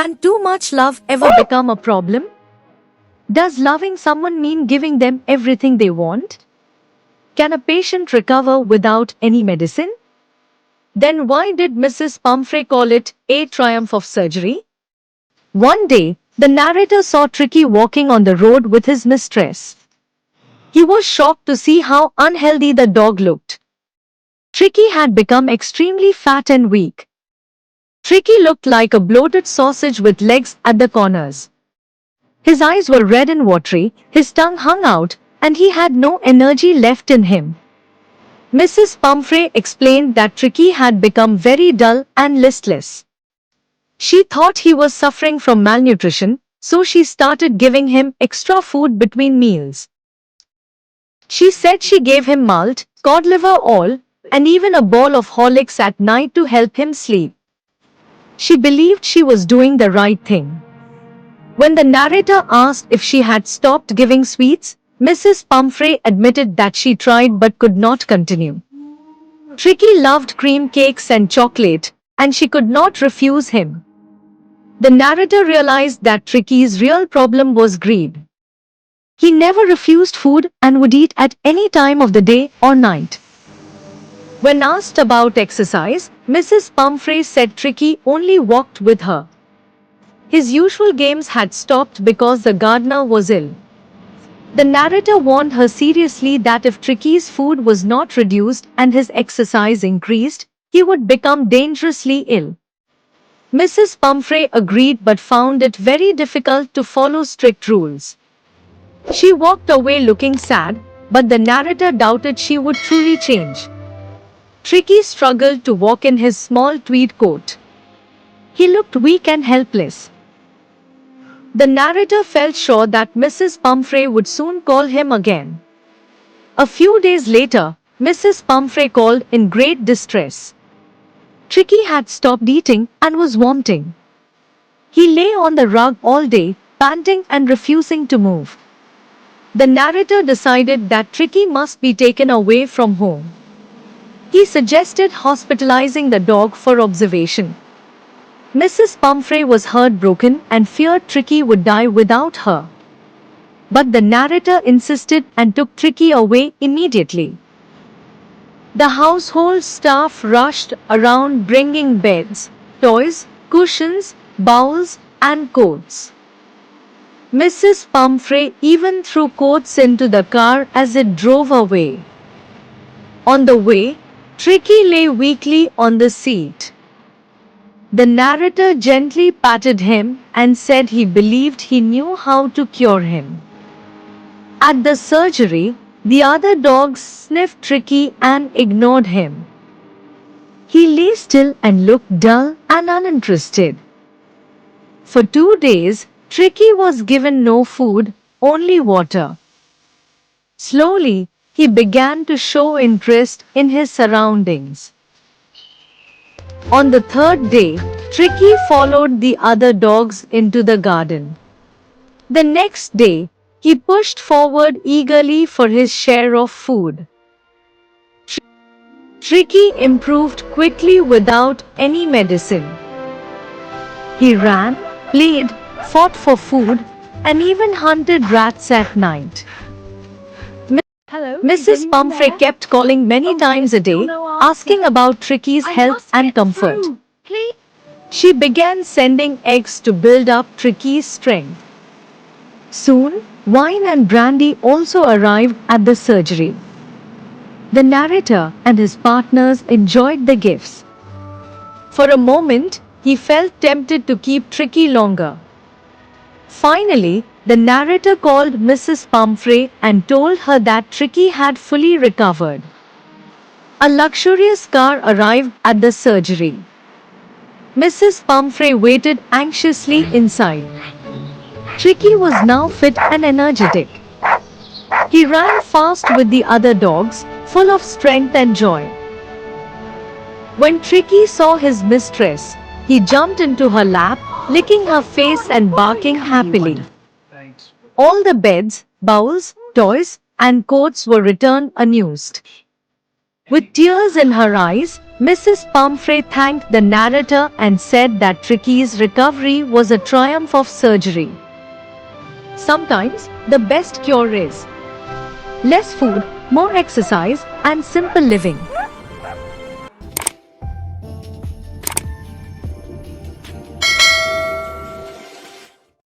Can too much love ever become a problem? Does loving someone mean giving them everything they want? Can a patient recover without any medicine? Then why did Mrs. Pumphrey call it a triumph of surgery? One day, the narrator saw Tricky walking on the road with his mistress. He was shocked to see how unhealthy the dog looked. Tricky had become extremely fat and weak. Tricky looked like a bloated sausage with legs at the corners. His eyes were red and watery, his tongue hung out, and he had no energy left in him. Mrs. Pumphrey explained that Tricky had become very dull and listless. She thought he was suffering from malnutrition, so she started giving him extra food between meals. She said she gave him malt, cod liver oil, and even a bowl of Horlicks at night to help him sleep. She believed she was doing the right thing. When the narrator asked if she had stopped giving sweets, Mrs. Pumphrey admitted that she tried but could not continue. Tricky loved cream cakes and chocolate, and she could not refuse him. The narrator realized that Tricky's real problem was greed. He never refused food and would eat at any time of the day or night. When asked about exercise, Mrs. Pumphrey said Tricky only walked with her. His usual games had stopped because the gardener was ill. The narrator warned her seriously that if Tricky's food was not reduced and his exercise increased, he would become dangerously ill. Mrs. Pumphrey agreed but found it very difficult to follow strict rules. She walked away looking sad, but the narrator doubted she would truly change. Tricky struggled to walk in his small tweed coat. He looked weak and helpless. The narrator felt sure that Mrs. Pumphrey would soon call him again. A few days later, Mrs. Pumphrey called in great distress. Tricky had stopped eating and was vomiting. He lay on the rug all day, panting and refusing to move. The narrator decided that Tricky must be taken away from home. He suggested hospitalizing the dog for observation. Mrs. Pumphrey was heartbroken and feared Tricky would die without her. But the narrator insisted and took Tricky away immediately. The household staff rushed around bringing beds, toys, cushions, bowls, and coats. Mrs. Pumphrey even threw coats into the car as it drove away. On the way, Tricky lay weakly on the seat. The narrator gently patted him and said he believed he knew how to cure him. At the surgery, the other dogs sniffed Tricky and ignored him. He lay still and looked dull and uninterested. For 2 days, Tricky was given no food, only water. Slowly, he began to show interest in his surroundings. On the 3rd day, Tricky followed the other dogs into the garden. The next day, he pushed forward eagerly for his share of food. Tricky improved quickly without any medicine. He ran, played, fought for food, and even hunted rats at night. Mrs. Pumphrey kept calling many times a day, asking about Tricky's health and comfort. She began sending eggs to build up Tricky's strength. Soon, wine and brandy also arrived at the surgery. The narrator and his partners enjoyed the gifts. For a moment, he felt tempted to keep Tricky longer. Finally, the narrator called Mrs. Pumphrey and told her that Tricky had fully recovered. A luxurious car arrived at the surgery. Mrs. Pumphrey waited anxiously inside. Tricky was now fit and energetic. He ran fast with the other dogs, full of strength and joy. When Tricky saw his mistress, he jumped into her lap, licking her face and barking happily. All the beds, bowls, toys, and coats were returned unused. With tears in her eyes, Mrs. Pumphrey thanked the narrator and said that Tricky's recovery was a triumph of surgery. Sometimes, the best cure is less food, more exercise, and simple living.